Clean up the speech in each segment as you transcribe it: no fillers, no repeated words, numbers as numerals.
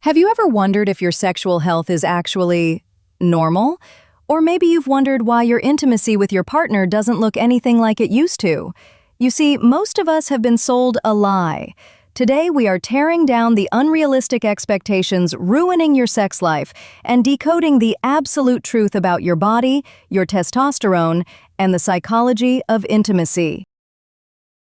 Have you ever wondered if your sexual health is actually normal? Or maybe you've wondered why your intimacy with your partner doesn't look anything like it used to. You see, most of us have been sold a lie. Today, we are tearing down the unrealistic expectations ruining your sex life and decoding the absolute truth about your body, your testosterone, and the psychology of intimacy.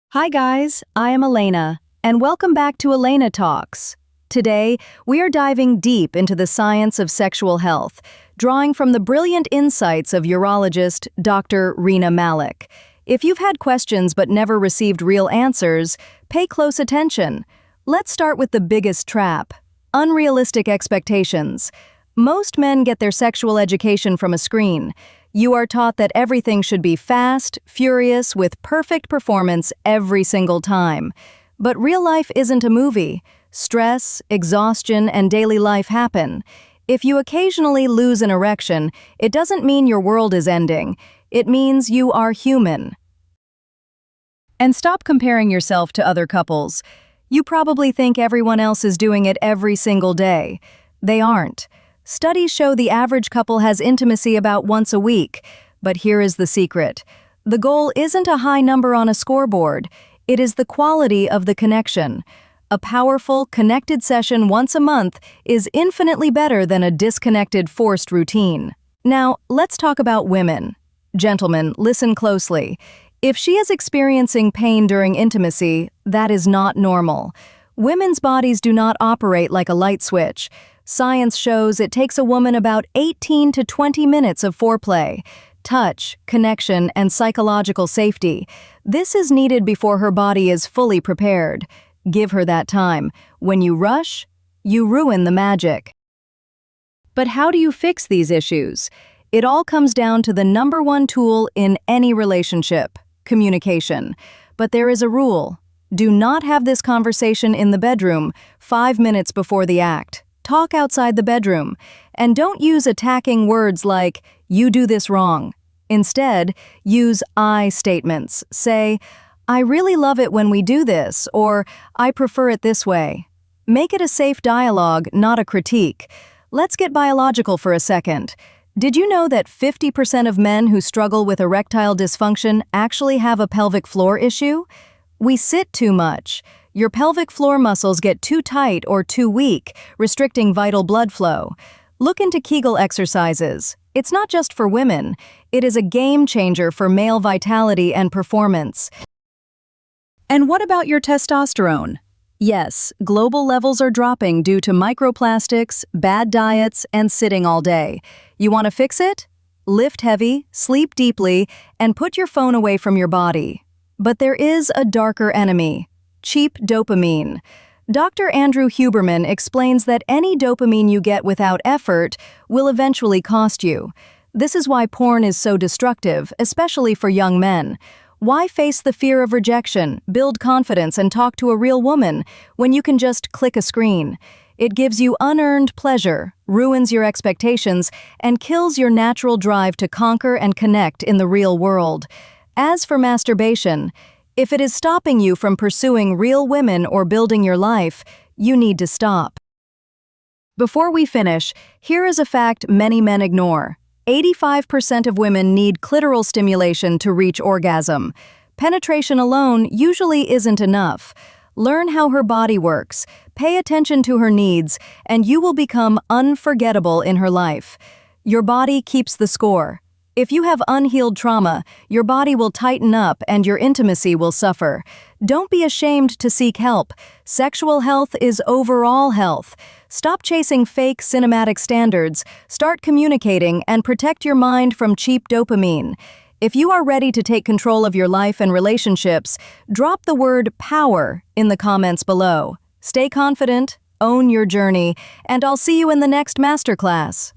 Hi guys, I am Elena, and welcome back to Elena Talks. Today, we are diving deep into the science of sexual health, drawing from the brilliant insights of urologist Dr. Rena Malik. If you've had questions but never received real answers, pay close attention. Let's start with the biggest trap: unrealistic expectations. Most men get their sexual education from a screen. You are taught that everything should be fast, furious, with perfect performance every single time. But real life isn't a movie. Stress, exhaustion, and daily life happen. If you occasionally lose an erection, it doesn't mean your world is ending. It means you are human. And stop comparing yourself to other couples. You probably think everyone else is doing it every single day. They aren't. Studies show the average couple has intimacy about once a week. But here is the secret. The goal isn't a high number on a scoreboard. It is the quality of the connection. A powerful, connected session once a month is infinitely better than a disconnected, forced routine. Now, let's talk about women. Gentlemen, listen closely. If she is experiencing pain during intimacy, that is not normal. Women's bodies do not operate like a light switch. Science shows it takes a woman about 18 to 20 minutes of foreplay. Touch, connection, and psychological safety. This is needed before her body is fully prepared. Give her that time. When you rush, you ruin the magic. But how do you fix these issues? It all comes down to the number one tool in any relationship: communication. But there is a rule. Do not have this conversation in the bedroom 5 minutes before the act. Talk outside the bedroom. And don't use attacking words like, "You do this wrong." Instead, use I statements. Say, "I really love it when we do this," or "I prefer it this way." Make it a safe dialogue, not a critique. Let's get biological for a second. Did you know that 50% of men who struggle with erectile dysfunction actually have a pelvic floor issue? We sit too much. Your pelvic floor muscles get too tight or too weak, restricting vital blood flow. Look into Kegel exercises. It's not just for women. It is a game changer for male vitality and performance. And what about your testosterone? Yes, global levels are dropping due to microplastics, bad diets, and sitting all day. You want to fix it? Lift heavy, sleep deeply, and put your phone away from your body. But there is a darker enemy: cheap dopamine. Dr. Andrew Huberman explains that any dopamine you get without effort will eventually cost you. This is why porn is so destructive, especially for young men. Why face the fear of rejection, build confidence, and talk to a real woman when you can just click a screen? It gives you unearned pleasure, ruins your expectations, and kills your natural drive to conquer and connect in the real world. As for masturbation, if it is stopping you from pursuing real women or building your life, you need to stop. Before we finish, here is a fact many men ignore. 85% of women need clitoral stimulation to reach orgasm. Penetration alone usually isn't enough. Learn how her body works, pay attention to her needs, and you will become unforgettable in her life. Your body keeps the score. If you have unhealed trauma, your body will tighten up and your intimacy will suffer. Don't be ashamed to seek help. Sexual health is overall health. Stop chasing fake cinematic standards, start communicating, and protect your mind from cheap dopamine. If you are ready to take control of your life and relationships, drop the word power in the comments below. Stay confident, own your journey, and I'll see you in the next masterclass.